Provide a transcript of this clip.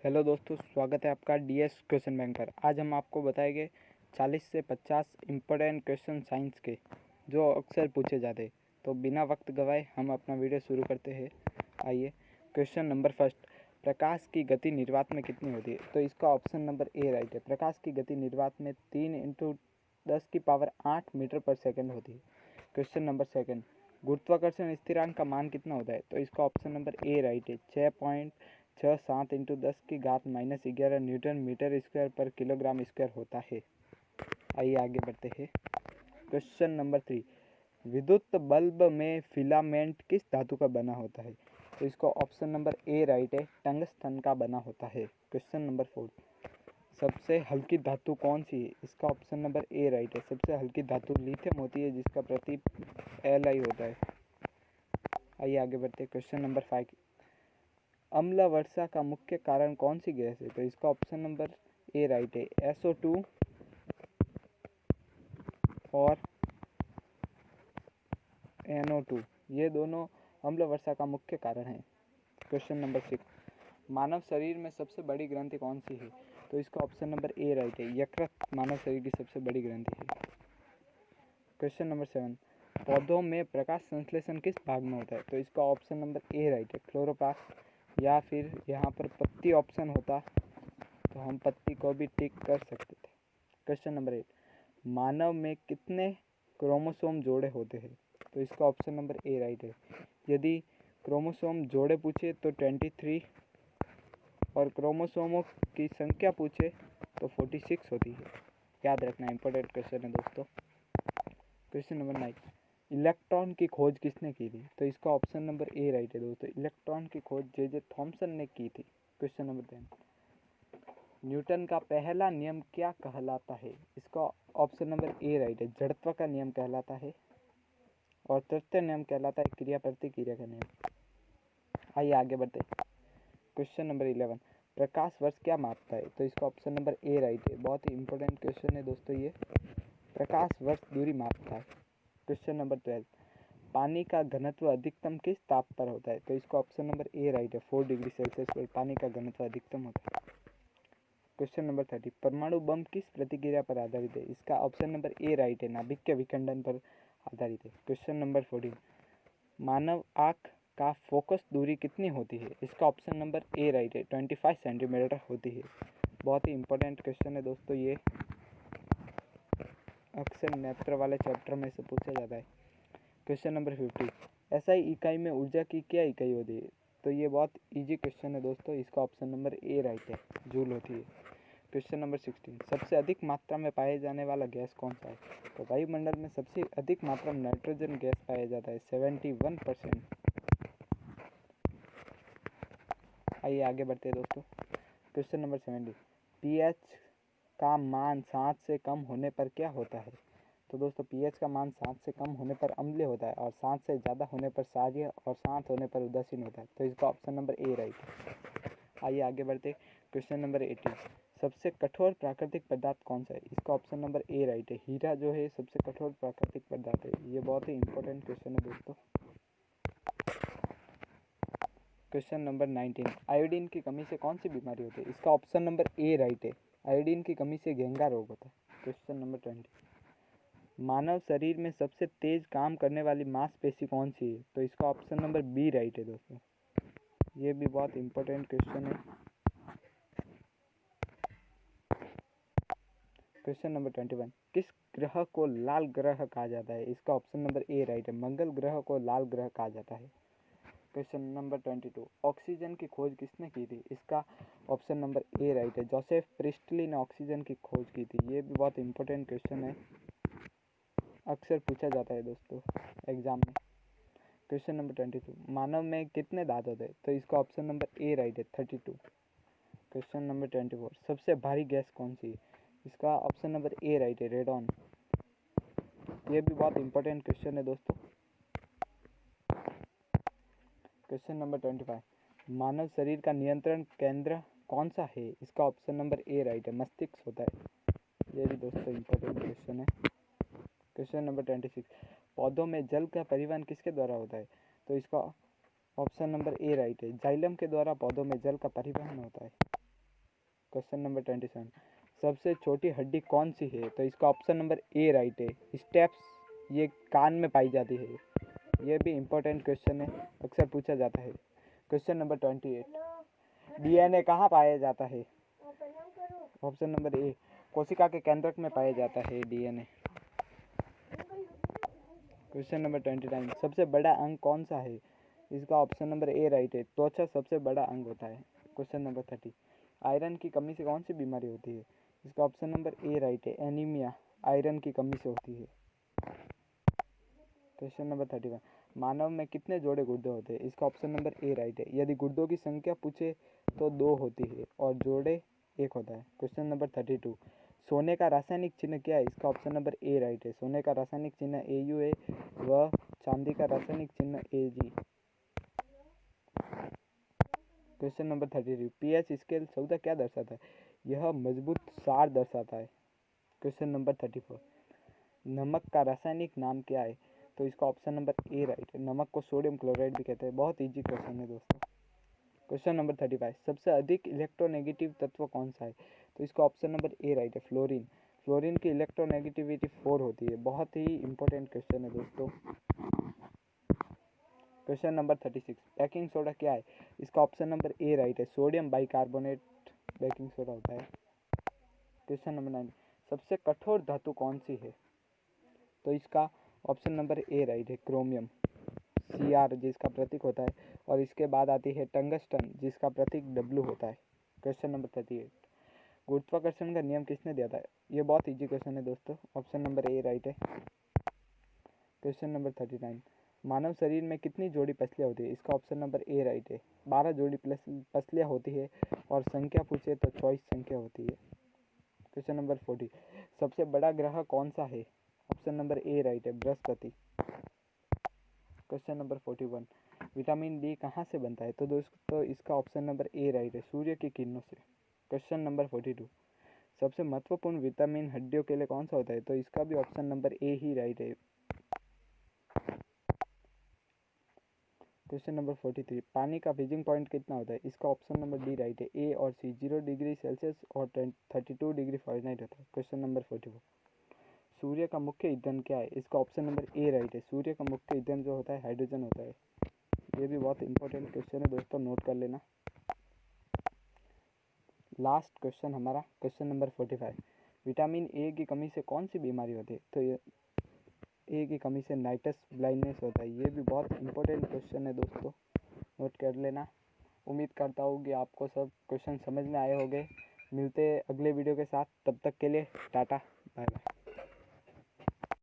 Hello दोस्तों, स्वागत है आपका डीएस क्वेश्चन बैंकर। आज हम आपको बताएंगे 40 से 50 इम्पोर्टेंट क्वेश्चन साइंस के जो अक्सर पूछे जाते हैं। तो बिना वक्त गवाए हम अपना वीडियो शुरू करते हैं। आइए, क्वेश्चन नंबर फर्स्ट, प्रकाश की गति निर्वात में कितनी होती है? तो इसका ऑप्शन नंबर ए राइट है। प्रकाश की गति निर्वात में 3 × 10⁸ मीटर पर सेकेंड होती है। क्वेश्चन नंबर सेकेंड, गुरुत्वाकर्षण स्थिरांक का मान कितना होता है? तो इसका ऑप्शन नंबर ए राइट है। 6.67 × 10⁻11 न्यूटन मीटर स्क्वायर पर किलोग्राम स्क्वायर होता है। आइए आगे बढ़ते हैं। क्वेश्चन नंबर 3, विद्युत बल्ब में फिलामेंट किस धातु का बना होता है? तो इसका ऑप्शन नंबर ए राइट है। टंगस्टन का बना होता है। क्वेश्चन नंबर 4, सबसे हल्की धातु कौन सी है? इसका ऑप्शन नंबर ए राइट है। सबसे हल्की धातु लिथियम होती है, जिसका प्रतीक Li होता है। आइए आगे बढ़ते हैं। क्वेश्चन नंबर 5, अम्ल वर्षा का मुख्य कारण कौन सी गैस है? तो इसका ऑप्शन नंबर ए राइट है। SO2 और NO2, ये दोनों अम्ल वर्षा का मुख्य कारण है। क्वेश्चन नंबर 6, मानव शरीर में सबसे बड़ी ग्रंथि कौन सी है? तो इसका ऑप्शन नंबर ए राइट है। यकृत मानव शरीर की सबसे बड़ी ग्रंथि है। क्वेश्चन नंबर 7, पौधों में प्रकाश संश्लेषण किस भाग में होता है? तो इसका ऑप्शन नंबर ए राइट है। क्लोरोप्लास्ट, या फिर यहाँ पर पत्ती ऑप्शन होता तो हम पत्ती को भी टिक कर सकते थे। क्वेश्चन नंबर 8, मानव में कितने क्रोमोसोम जोड़े होते हैं? तो इसका ऑप्शन नंबर ए राइट है। यदि क्रोमोसोम जोड़े पूछे तो 23 और क्रोमोसोमों की संख्या पूछे तो 46 होती है। याद रखना, इंपॉर्टेंट क्वेश्चन है दोस्तों। क्वेश्चन नंबर 9, इलेक्ट्रॉन की खोज किसने की थी? तो इसका ऑप्शन नंबर ए राइट है दोस्तों। इलेक्ट्रॉन की खोज जे थॉमसन ने की थी। क्वेश्चन नंबर 10, न्यूटन का पहला नियम क्या कहलाता है? इसका ऑप्शन नंबर ए राइट है। जड़त्व का नियम कहलाता है। और तृतीय नियम कहलाता है क्रिया प्रतिक्रिया का नियम। आइए आगे बढ़ते हैं। क्वेश्चन नंबर 11, प्रकाश वर्ष क्या मापता है? तो इसका ऑप्शन नंबर ए राइट है। बहुत ही इंपॉर्टेंट क्वेश्चन है दोस्तों ये। प्रकाश वर्ष दूरी मापता है। क्वेश्चन नंबर 12, पानी का घनत्व अधिकतम किस ताप पर होता है? तो इसका ऑप्शन नंबर ए राइट है। 4 डिग्री सेल्सियस पर पानी का घनत्व अधिकतम होता है। क्वेश्चन नंबर 30, परमाणु बम किस प्रतिक्रिया पर आधारित है? इसका ऑप्शन नंबर ए राइट है। नाभिक विखंडन पर आधारित है। क्वेश्चन नंबर 14, मानव आँख का फोकस दूरी कितनी होती है? इसका ऑप्शन नंबर ए राइट है। 25 सेंटीमीटर होती है। बहुत ही इंपॉर्टेंट क्वेश्चन है दोस्तों ये, अक्सर नेत्र वाले चैप्टर में से पूछा जाता है। क्वेश्चन नंबर 50, SI इकाई में ऊर्जा की क्या इकाई होती है? तो ये बहुत इजी क्वेश्चन है दोस्तों। इसका ऑप्शन नंबर ए राइट है। जूल होती है। क्वेश्चन नंबर 16, सबसे अधिक मात्रा में पाए जाने वाला गैस कौन सा है? तो वायुमंडल में सबसे अधिक मात्रा में नाइट्रोजन गैस पाया जाता है, 71%। आइए आगे बढ़ते हैं दोस्तों। क्वेश्चन नंबर 70, pH का मान 7 से कम होने पर क्या होता है? तो दोस्तों pH का मान 7 से कम होने पर अम्लीय होता है, और 7 से ज़्यादा होने पर क्षारीय, और 7 होने पर उदासीन होता है। तो इसका ऑप्शन नंबर ए राइट है। आइए आगे बढ़ते। क्वेश्चन नंबर 18, सबसे कठोर प्राकृतिक पदार्थ कौन सा है? इसका ऑप्शन नंबर ए राइट है। हीरा जो है सबसे कठोर प्राकृतिक पदार्थ है। ये बहुत ही इंपॉर्टेंट क्वेश्चन है दोस्तों। क्वेश्चन नंबर 19, आयोडीन की कमी से कौन सी बीमारी होती है? इसका ऑप्शन नंबर ए राइट है। आयोडीन की कमी से घेंगा रोग होता है। क्वेश्चन नंबर 20, मानव शरीर में सबसे तेज काम करने वाली मांसपेशी कौन सी है? तो इसका ऑप्शन नंबर बी राइट है दोस्तों। ये भी बहुत इंपॉर्टेंट क्वेश्चन है। क्वेश्चन नंबर 21, किस ग्रह को लाल ग्रह कहा जाता है? इसका ऑप्शन नंबर ए राइट है। मंगल ग्रह को लाल ग्रह कहा जाता है। क्वेश्चन नंबर 22, ऑक्सीजन की खोज किसने की थी? इसका ऑप्शन नंबर ए राइट है। जोसेफ प्रिस्टली ने ऑक्सीजन की खोज की थी। ये भी बहुत इंपॉर्टेंट क्वेश्चन है, अक्सर पूछा जाता है दोस्तों एग्जाम में। क्वेश्चन नंबर 22, मानव में कितने दांत होते हैं? तो इसका ऑप्शन नंबर ए राइट है। 32। क्वेश्चन नंबर 24, सबसे भारी गैस कौन सी है? इसका ऑप्शन नंबर ए राइट है। रेडॉन। ये भी बहुत इंपॉर्टेंट क्वेश्चन है दोस्तों। क्वेश्चन नंबर 25, मानव शरीर का नियंत्रण केंद्र कौन सा है? इसका ऑप्शन नंबर ए राइट है। मस्तिष्क होता है। ये भी दोस्तों इंपॉर्टेंट क्वेश्चन है। क्वेश्चन नंबर 26, पौधों में जल का परिवहन किसके द्वारा होता है? तो इसका ऑप्शन नंबर ए राइट है। जाइलम के द्वारा पौधों में जल का परिवहन होता है। क्वेश्चन नंबर 27, सबसे छोटी हड्डी कौन सी है? तो इसका ऑप्शन नंबर ए राइट है, स्टेप्स। ये कान में पाई जाती है। ये भी इम्पोर्टेंट क्वेश्चन है, अक्सर पूछा जाता है। क्वेश्चन नंबर 28, डीएनए कहाँ पाया जाता है? ऑप्शन नंबर ए, कोशिका के केंद्रक में पाया जाता है डीएनए। क्वेश्चन नंबर 29, सबसे बड़ा अंग कौन सा है? इसका ऑप्शन नंबर ए राइट है, त्वचा सबसे बड़ा अंग होता है। क्वेश्चन नंबर 30, आयरन की कमी से कौन सी बीमारी होती है? इसका ऑप्शन नंबर ए राइट है, एनीमिया आयरन की कमी से होती है। क्वेश्चन नंबर 31, मानव में कितने जोड़े गुर्दे होते हैं? इसका ऑप्शन नंबर ए राइट है, यदि गुर्दों की संख्या पूछे तो 2 होती है और जोड़े 1 होता है। क्वेश्चन नंबर 32, सोने का रासायनिक चिन्ह क्या है? इसका ऑप्शन नंबर ए राइट है, सोने का रासायनिक चिन्ह AU है व चांदी का रासायनिक चिन्ह AG। Question number 33, pH scale शब्द क्या दर्शाता है? यह मजबूत सार दर्शाता है। क्वेश्चन नंबर 34, नमक का रासायनिक नाम क्या है? तो इसका ऑप्शन नंबर ए राइट है, नमक को सोडियम क्लोराइड भी कहते हैं। बहुत इजी क्वेश्चन है दोस्तों। क्वेश्चन नंबर 35, सबसे अधिक इलेक्ट्रोनेगेटिव तत्व कौन सा है? तो इसका ऑप्शन नंबर ए राइट है, फ्लोरीन। फ्लोरीन की इलेक्ट्रोनेगेटिविटी 4 होती है। बहुत ही इंपॉर्टेंट क्वेश्चन है दोस्तों। क्वेश्चन नंबर 36, बेकिंग सोडा क्या है? इसका ऑप्शन नंबर ए राइट है, सोडियम बाइकार्बोनेट बेकिंग सोडा होता है। क्वेश्चन नंबर 9, सबसे कठोर धातु कौन सी है? तो इसका ऑप्शन नंबर ए राइट है, क्रोमियम Cr जिसका प्रतीक होता है, और इसके बाद आती है टंगस्टन जिसका प्रतीक W होता है। क्वेश्चन नंबर 38, गुरुत्वाकर्षण का नियम किसने दिया था? ये बहुत इजी क्वेश्चन है दोस्तों, ऑप्शन नंबर ए राइट है। क्वेश्चन नंबर 39, मानव शरीर में कितनी जोड़ी पसलियाँ होती है? इसका ऑप्शन नंबर ए राइट है, 12 जोड़ी पसलियाँ होती है और संख्या पूछे तो 24 संख्या होती है। क्वेश्चन नंबर 40, सबसे बड़ा ग्रह कौन सा है? ऑप्शन नंबर ए राइट है, Brihaspati. Question number 41, vitamin D कहाँ से बनता है? तो दोस्तों इसका ऑप्शन नंबर ए राइट है, सूर्य की किरणों से। क्वेश्चन नंबर 42, सबसे महत्वपूर्ण विटामिन हड्डियों के लिए कौन सा होता है? तो इसका भी option number A he right है। क्वेश्चन नंबर 43, पानी का फ्रीजिंग पॉइंट कितना होता है? इसका ऑप्शन नंबर डी राइट है, ए और सी, 0 डिग्री सेल्सियस और 32 डिग्री फ़ारेनहाइट होता है। क्वेश्चन नंबर 44, सूर्य का मुख्य ईंधन क्या है? इसका ऑप्शन नंबर ए राइट है, सूर्य का मुख्य ईंधन जो होता है हाइड्रोजन होता है। ये भी बहुत इंपॉर्टेंट क्वेश्चन है दोस्तों, नोट कर लेना। लास्ट क्वेश्चन हमारा क्वेश्चन नंबर 45, विटामिन ए की कमी से कौन सी बीमारी होती है? तो ये ए की कमी से नाइटस ब्लाइंडनेस होता है। ये भी बहुत इंपॉर्टेंट क्वेश्चन है दोस्तों, नोट कर लेना। उम्मीद करता हूँ कि आपको सब क्वेश्चन समझ में आए होंगे। मिलते अगले वीडियो के साथ, तब तक के लिए टाटा बाय बाय।